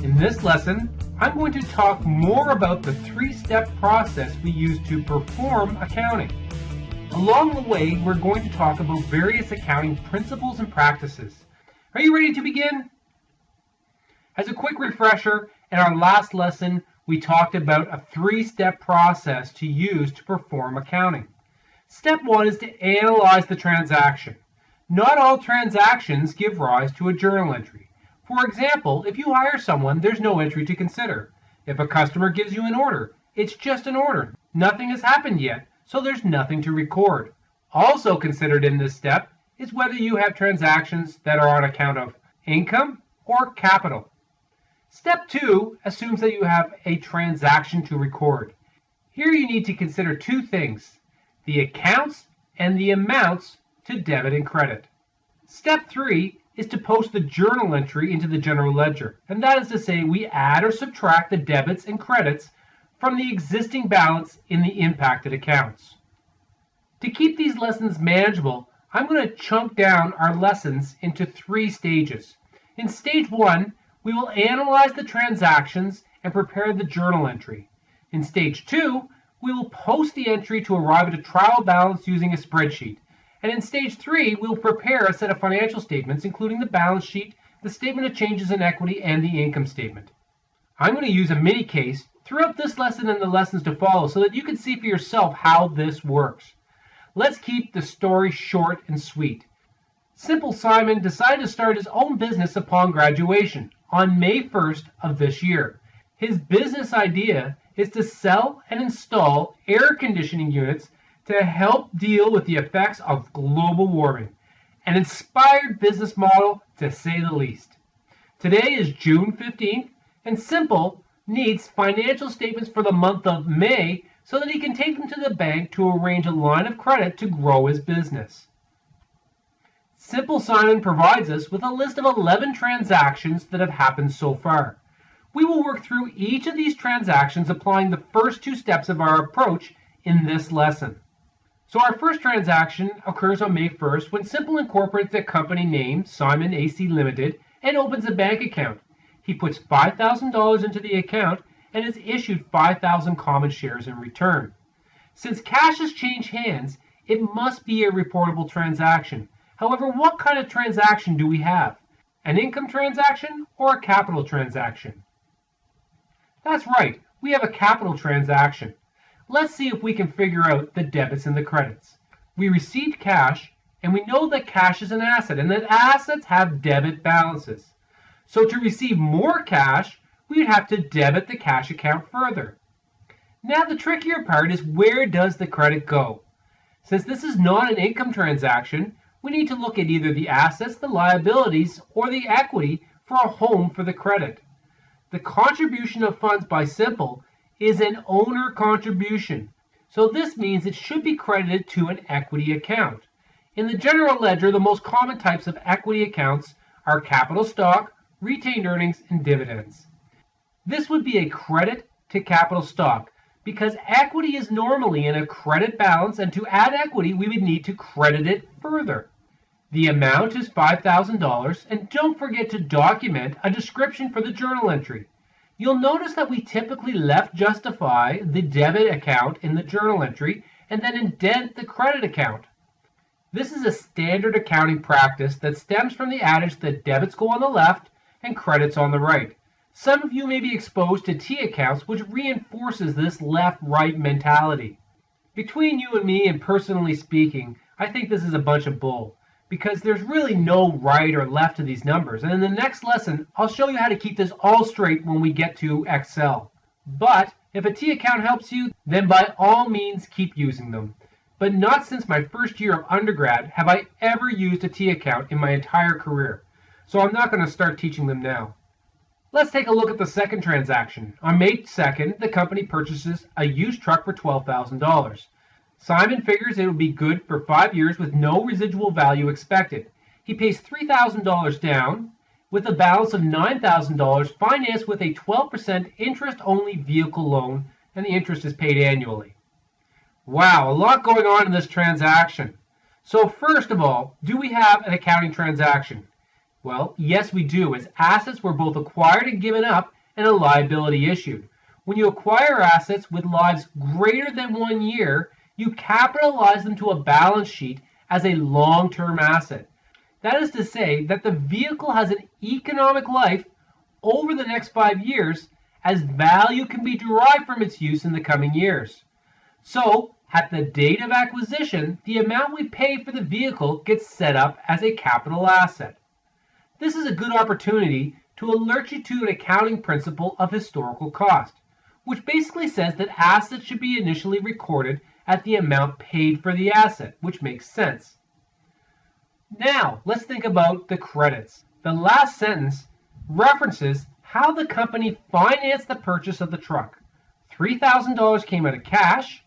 In this lesson, I'm going to talk more about the three-step process we use to perform accounting. Along the way, we're going to talk about various accounting principles and practices. Are you ready to begin? As a quick refresher, in our last lesson, we talked about a three-step process to use to perform accounting. Step one is to analyze the transaction. Not all transactions give rise to a journal entry. For example, if you hire someone, there's no entry to consider. If a customer gives you an order, it's just an order. Nothing has happened yet, so there's nothing to record. Also considered in this step is whether you have transactions that are on account of income or capital. Step two assumes that you have a transaction to record. Here you need to consider two things: the accounts and the amounts to debit and credit. Step three is to post the journal entry into the general ledger, and that is to say we add or subtract the debits and credits from the existing balance in the impacted accounts. To keep these lessons manageable, I'm going to chunk down our lessons into three stages. In stage one, we will analyze the transactions and prepare the journal entry. In stage two, we will post the entry to arrive at a trial balance using a spreadsheet. And in stage three, we'll prepare a set of financial statements, including the balance sheet, the statement of changes in equity, and the income statement. I'm going to use a mini case throughout this lesson and the lessons to follow so that you can see for yourself how this works. Let's keep the story short and sweet. Simple Simon decided to start his own business upon graduation on May 1st of this year. His business idea is to sell and install air conditioning units to help deal with the effects of global warming. An inspired business model, to say the least. Today is June 15th, and Simple needs financial statements for the month of May so that he can take them to the bank to arrange a line of credit to grow his business. Simple Simon provides us with a list of 11 transactions that have happened so far. We will work through each of these transactions applying the first two steps of our approach in this lesson. So our first transaction occurs on May 1st when Simple incorporates a company named Simon AC Ltd and opens a bank account. He puts $5,000 into the account and is issued 5,000 common shares in return. Since cash has changed hands, it must be a reportable transaction. However, what kind of transaction do we have? An income transaction or a capital transaction? That's right, we have a capital transaction. Let's see if we can figure out the debits and the credits. We received cash, and we know that cash is an asset, and that assets have debit balances. So to receive more cash, we would have to debit the cash account further. Now the trickier part is, where does the credit go? Since this is not an income transaction, we need to look at either the assets, the liabilities, or the equity for a home for the credit. The contribution of funds by Simple is an owner contribution. So this means it should be credited to an equity account. In the general ledger, the most common types of equity accounts are capital stock, retained earnings, and dividends. This would be a credit to capital stock because equity is normally in a credit balance, and to add equity, we would need to credit it further. The amount is $5,000, and don't forget to document a description for the journal entry. You'll notice that we typically left justify the debit account in the journal entry and then indent the credit account. This is a standard accounting practice that stems from the adage that debits go on the left and credits on the right. Some of you may be exposed to T accounts, which reinforces this left-right mentality. Between you and me, and personally speaking, I think this is a bunch of bull, because there's really no right or left to these numbers. And in the next lesson, I'll show you how to keep this all straight when we get to Excel. But if a T account helps you, then by all means keep using them. But not since my first year of undergrad have I ever used a T account in my entire career. So I'm not going to start teaching them now. Let's take a look at the second transaction. On May 2nd, the company purchases a used truck for $12,000. Simon figures it will be good for 5 years with no residual value expected. He pays $3,000 down with a balance of $9,000 financed with a 12% interest-only vehicle loan, and the interest is paid annually. Wow, a lot going on in this transaction. So first of all, do we have an accounting transaction? Well, yes, we do, as assets were both acquired and given up and a liability issued. When you acquire assets with lives greater than 1 year, you capitalize them to a balance sheet as a long-term asset. That is to say that the vehicle has an economic life over the next 5 years, as value can be derived from its use in the coming years. So, at the date of acquisition, the amount we pay for the vehicle gets set up as a capital asset. This is a good opportunity to alert you to an accounting principle of historical cost, which basically says that assets should be initially recorded at the amount paid for the asset, which makes sense. Now, let's think about the credits. The last sentence references how the company financed the purchase of the truck. $3,000 came out of cash.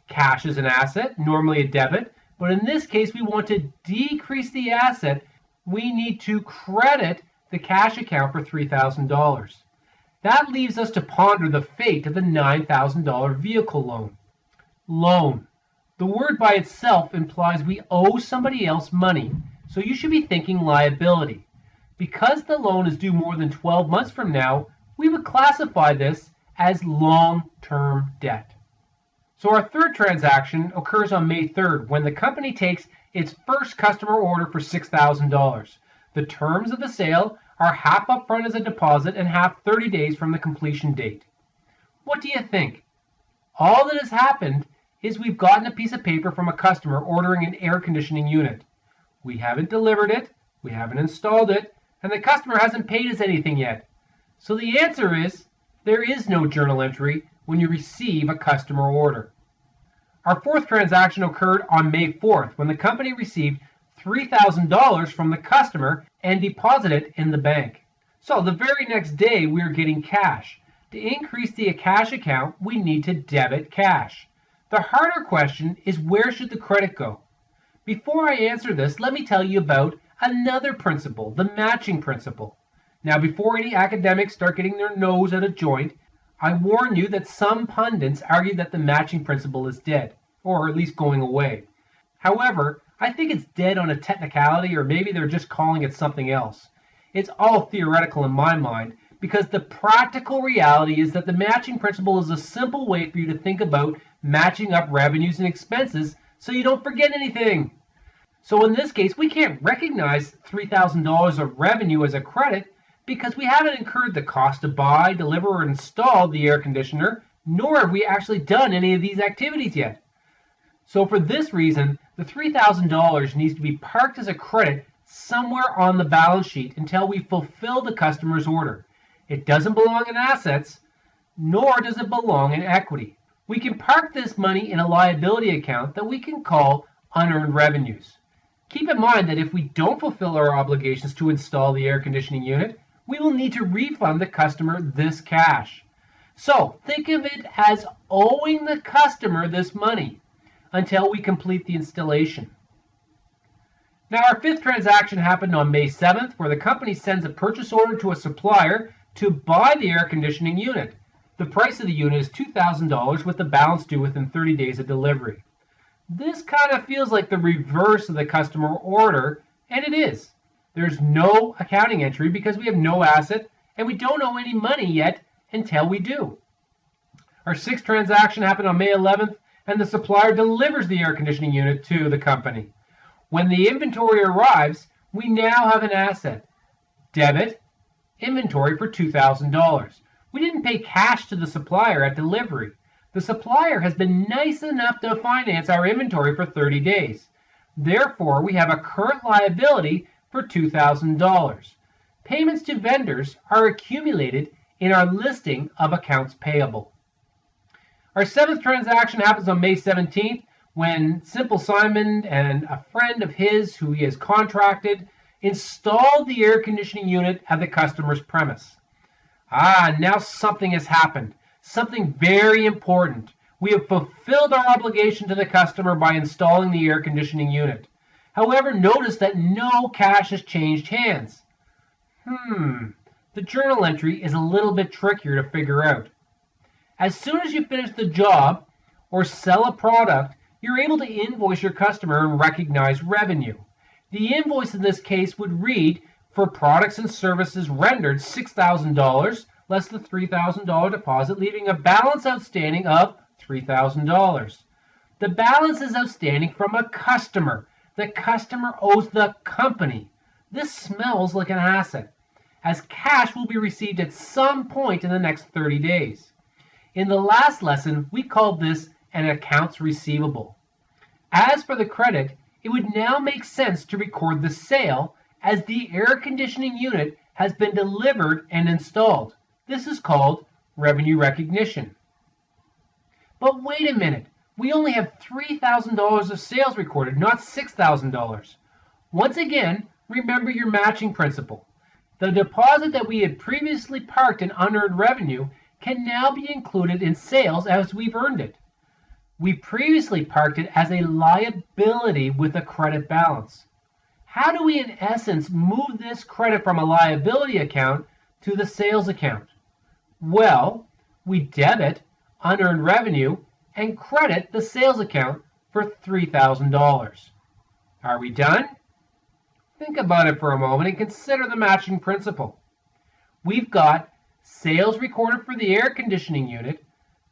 Cash is an asset, normally a debit, but in this case we want to decrease the asset. We need to credit the cash account for $3,000. That leaves us to ponder the fate of the $9,000 vehicle loan. Loan. The word by itself implies we owe somebody else money, so you should be thinking liability. Because the loan is due more than 12 months from now, we would classify this as long-term debt. So our third transaction occurs on May 3rd when the company takes its first customer order for $6,000. The terms of the sale are half upfront as a deposit and half 30 days from the completion date. What do you think? All that has happened is we've gotten a piece of paper from a customer ordering an air conditioning unit. We haven't delivered it, we haven't installed it, and the customer hasn't paid us anything yet. So the answer is there is no journal entry when you receive a customer order. Our fourth transaction occurred on May 4th when the company received $3,000 from the customer and deposited it in the bank. So the very next day we are getting cash. To increase the cash account, we need to debit cash. The harder question is, where should the credit go? Before I answer this, let me tell you about another principle, the matching principle. Now, before any academics start getting their nose out of joint, I warn you that some pundits argue that the matching principle is dead, or at least going away. However, I think it's dead on a technicality, or maybe they're just calling it something else. It's all theoretical in my mind, because the practical reality is that the matching principle is a simple way for you to think about matching up revenues and expenses so you don't forget anything. So in this case, we can't recognize $3,000 of revenue as a credit because we haven't incurred the cost to buy, deliver, or install the air conditioner, nor have we actually done any of these activities yet. So for this reason, the $3,000 needs to be parked as a credit somewhere on the balance sheet until we fulfill the customer's order. It doesn't belong in assets, nor does it belong in equity. We can park this money in a liability account that we can call unearned revenues. Keep in mind that if we don't fulfill our obligations to install the air conditioning unit, we will need to refund the customer this cash. So think of it as owing the customer this money until we complete the installation. Now, our fifth transaction happened on May 7th, where the company sends a purchase order to a supplier to buy the air conditioning unit. The price of the unit is $2,000 with the balance due within 30 days of delivery. This kind of feels like the reverse of the customer order, and it is. There's no accounting entry because we have no asset and we don't owe any money yet until we do. Our sixth transaction happened on May 11th, and the supplier delivers the air conditioning unit to the company. When the inventory arrives, we now have an asset. Debit, inventory for $2,000. We didn't pay cash to the supplier at delivery. The supplier has been nice enough to finance our inventory for 30 days. Therefore, we have a current liability for $2,000. Payments to vendors are accumulated in our listing of accounts payable. Our seventh transaction happens on May 17th when Simple Simon and a friend of his who he has contracted installed the air conditioning unit at the customer's premise. Now something has happened. Something very important. We have fulfilled our obligation to the customer by installing the air conditioning unit. However, notice that no cash has changed hands. The journal entry is a little bit trickier to figure out. As soon as you finish the job or sell a product, you're able to invoice your customer and recognize revenue. The invoice in this case would read, For products and services rendered, $6,000 less the $3,000 deposit, leaving a balance outstanding of $3,000. The balance is outstanding from a customer. The customer owes the company. This smells like an asset, as cash will be received at some point in the next 30 days. In the last lesson, we called this an accounts receivable. As for the credit, it would now make sense to record the sale, as the air conditioning unit has been delivered and installed. This is called revenue recognition. But wait a minute, we only have $3,000 of sales recorded, not $6,000. Once again, remember your matching principle. The deposit that we had previously parked in unearned revenue can now be included in sales as we've earned it. We previously parked it as a liability with a credit balance. How do we, in essence, move this credit from a liability account to the sales account? Well, we debit unearned revenue and credit the sales account for $3,000. Are we done? Think about it for a moment and consider the matching principle. We've got sales recorded for the air conditioning unit,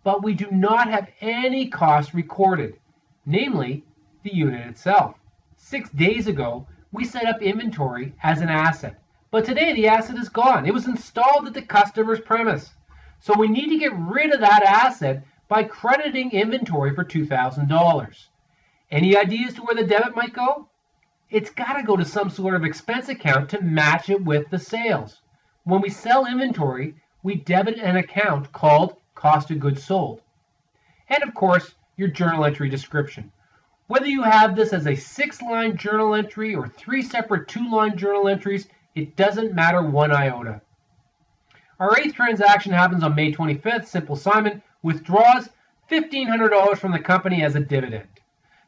but we do not have any cost recorded, namely the unit itself. 6 days ago, we set up inventory as an asset, but today the asset is gone. It was installed at the customer's premise. So we need to get rid of that asset by crediting inventory for $2,000. Any ideas to where the debit might go? It's got to go to some sort of expense account to match it with the sales. When we sell inventory, we debit an account called cost of goods sold. And of course, your journal entry description. Whether you have this as a 6-line journal entry or 3 separate 2-line journal entries, it doesn't matter one iota. Our 8th transaction happens on May 25th. Simple Simon withdraws $1,500 from the company as a dividend.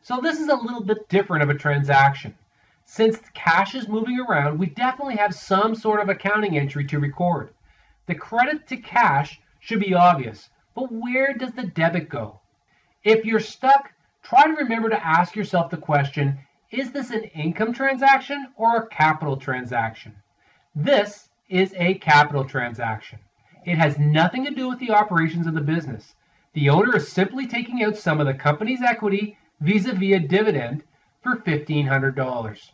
So this is a little bit different of a transaction. Since cash is moving around, we definitely have some sort of accounting entry to record. The credit to cash should be obvious, but where does the debit go? If you're stuck, try to remember to ask yourself the question, is this an income transaction or a capital transaction? This is a capital transaction. It has nothing to do with the operations of the business. The owner is simply taking out some of the company's equity vis-a-vis a dividend for $1,500.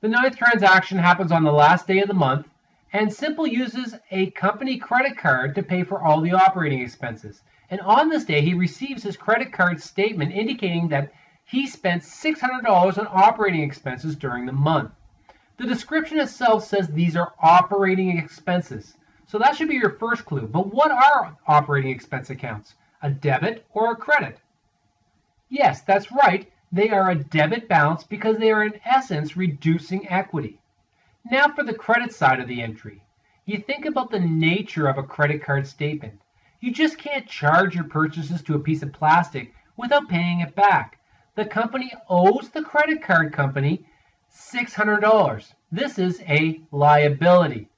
The 9th transaction happens on the last day of the month, and Simple uses a company credit card to pay for all the operating expenses. And on this day, he receives his credit card statement indicating that he spent $600 on operating expenses during the month. The description itself says these are operating expenses. So that should be your first clue. But what are operating expense accounts? A debit or a credit? Yes, that's right. They are a debit balance because they are in essence reducing equity. Now for the credit side of the entry. You think about the nature of a credit card statement. You just can't charge your purchases to a piece of plastic without paying it back. The company owes the credit card company $600. This is a liability.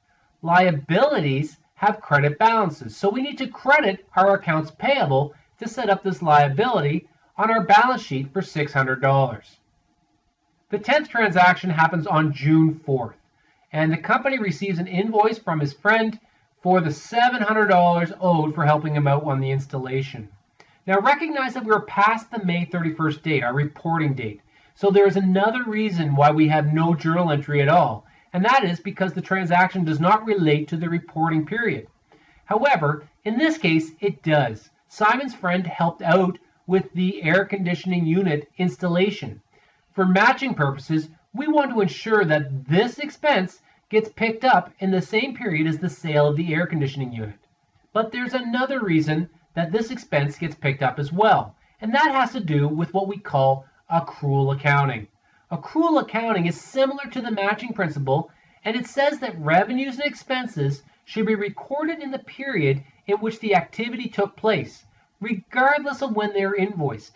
Liabilities have credit balances, so we need to credit our accounts payable to set up this liability on our balance sheet for $600. The 10th transaction happens on June 4th, and the company receives an invoice from his friend for the $700 owed for helping him out on the installation. Now recognize that we're past the May 31st date, our reporting date. So there is another reason why we have no journal entry at all, and that is because the transaction does not relate to the reporting period. However, in this case, it does. Simon's friend helped out with the air conditioning unit installation. For matching purposes, we want to ensure that this expense gets picked up in the same period as the sale of the air conditioning unit. But there's another reason that this expense gets picked up as well, and that has to do with what we call accrual accounting. Accrual accounting is similar to the matching principle, and it says that revenues and expenses should be recorded in the period in which the activity took place, regardless of when they are invoiced.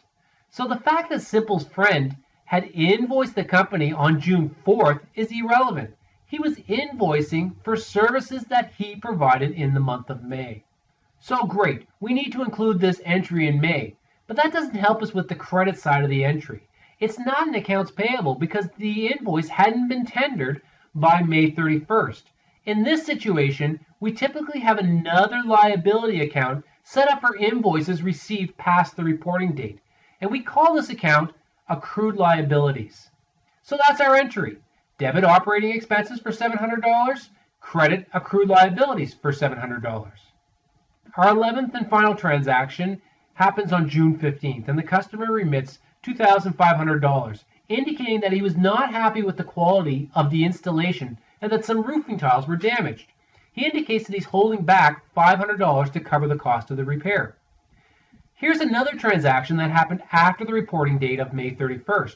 So the fact that Simple's friend had invoiced the company on June 4th is irrelevant. He was invoicing for services that he provided in the month of May. So great, we need to include this entry in May, but that doesn't help us with the credit side of the entry. It's not an accounts payable because the invoice hadn't been tendered by May 31st. In this situation, we typically have another liability account set up for invoices received past the reporting date, and we call this account accrued liabilities. So that's our entry. Debit operating expenses for $700, credit accrued liabilities for $700. Our 11th and final transaction happens on June 15th, and the customer remits $2,500, indicating that he was not happy with the quality of the installation and that some roofing tiles were damaged. He indicates that he's holding back $500 to cover the cost of the repair. Here's another transaction that happened after the reporting date of May 31st.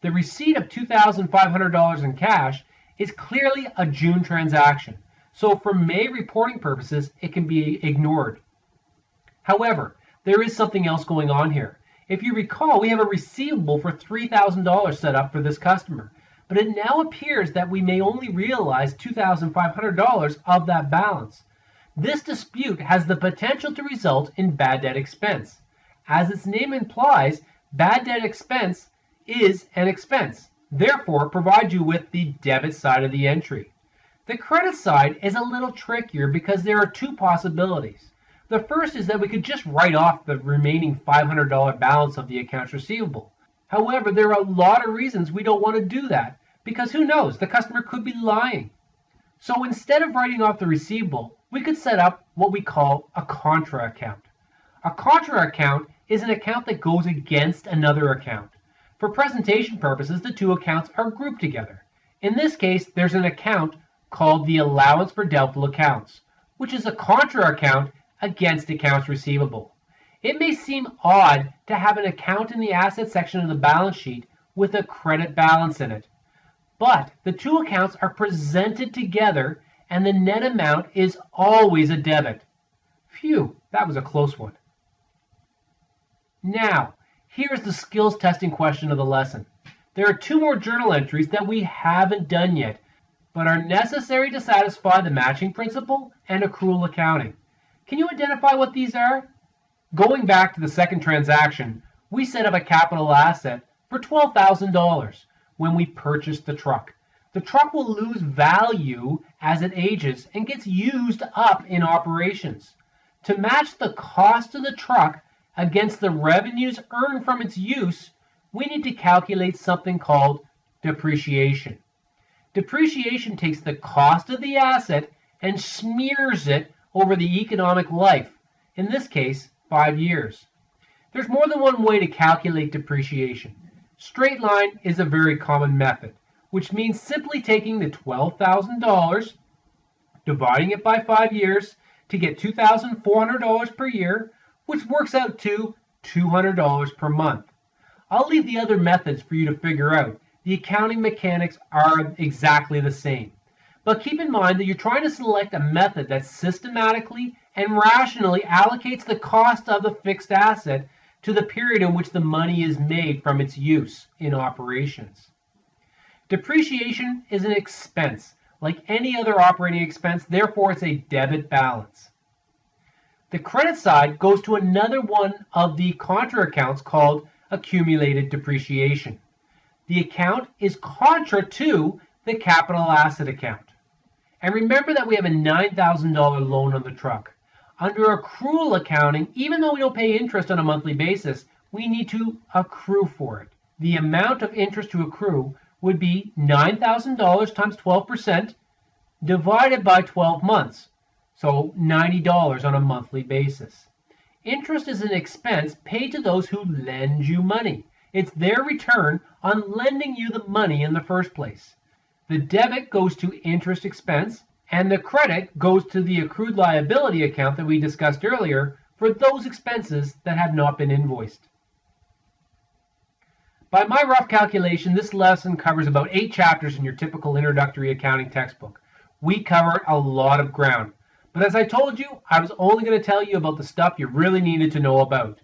The receipt of $2,500 in cash is clearly a June transaction, so for May reporting purposes, it can be ignored. However, there is something else going on here. If you recall, we have a receivable for $3,000 set up for this customer, but it now appears that we may only realize $2,500 of that balance. This dispute has the potential to result in bad debt expense. As its name implies, bad debt expense is an expense, therefore provides you with the debit side of the entry. The credit side is a little trickier because there are two possibilities. The first is that we could just write off the remaining $500 balance of the accounts receivable. However, there are a lot of reasons we don't want to do that, because who knows, the customer could be lying. So instead of writing off the receivable, we could set up what we call a contra account. A contra account is an account that goes against another account. For presentation purposes, the two accounts are grouped together. In this case, there's an account called the allowance for doubtful accounts, which is a contra account against accounts receivable. It may seem odd to have an account in the asset section of the balance sheet with a credit balance in it, but the two accounts are presented together and the net amount is always a debit. Phew, that was a close one. Now, here's the skills testing question of the lesson. There are two more journal entries that we haven't done yet, but are necessary to satisfy the matching principle and accrual accounting. Can you identify what these are? Going back to the second transaction, we set up a capital asset for $12,000 when we purchased the truck. The truck will lose value as it ages and gets used up in operations. To match the cost of the truck against the revenues earned from its use, we need to calculate something called depreciation. Depreciation takes the cost of the asset and smears it over the economic life, in this case, 5 years. There's more than one way to calculate depreciation. Straight line is a very common method, which means simply taking the $12,000, dividing it by 5 years to get $2,400 per year, which works out to $200 per month. I'll leave the other methods for you to figure out. The accounting mechanics are exactly the same. But keep in mind that you're trying to select a method that systematically and rationally allocates the cost of the fixed asset to the period in which the money is made from its use in operations. Depreciation is an expense, like any other operating expense, therefore it's a debit balance. The credit side goes to another one of the contra accounts called accumulated depreciation. The account is contra to the capital asset account. And remember that we have a $9,000 loan on the truck. Under accrual accounting, even though we don't pay interest on a monthly basis, we need to accrue for it. The amount of interest to accrue would be $9,000 times 12% divided by 12 months, so $90 on a monthly basis. Interest is an expense paid to those who lend you money. It's their return on lending you the money in the first place. The debit goes to interest expense, and the credit goes to the accrued liability account that we discussed earlier for those expenses that have not been invoiced. By my rough calculation, this lesson covers about 8 chapters in your typical introductory accounting textbook. We covered a lot of ground, but as I told you, I was only going to tell you about the stuff you really needed to know about.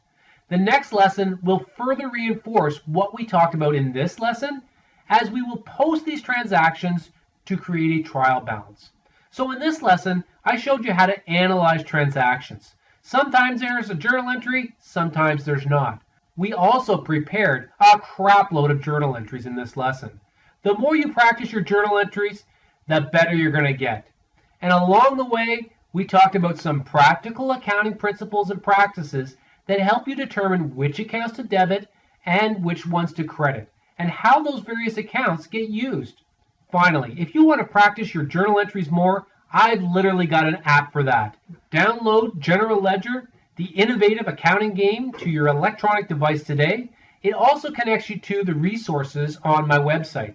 The next lesson will further reinforce what we talked about in this lesson, as we will post these transactions to create a trial balance. So in this lesson, I showed you how to analyze transactions. Sometimes there's a journal entry, sometimes there's not. We also prepared a crap load of journal entries in this lesson. The more you practice your journal entries, the better you're going to get. And along the way, we talked about some practical accounting principles and practices that help you determine which accounts to debit and which ones to credit, and how those various accounts get used. Finally, if you want to practice your journal entries more, I've literally got an app for that. Download General Ledger, the innovative accounting game, to your electronic device today. It also connects you to the resources on my website.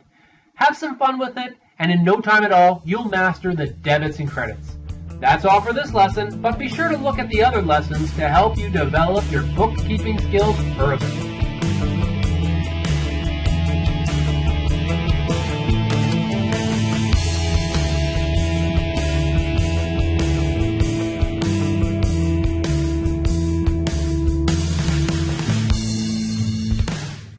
Have some fun with it, and in no time at all, you'll master the debits and credits. That's all for this lesson, but be sure to look at the other lessons to help you develop your bookkeeping skills further.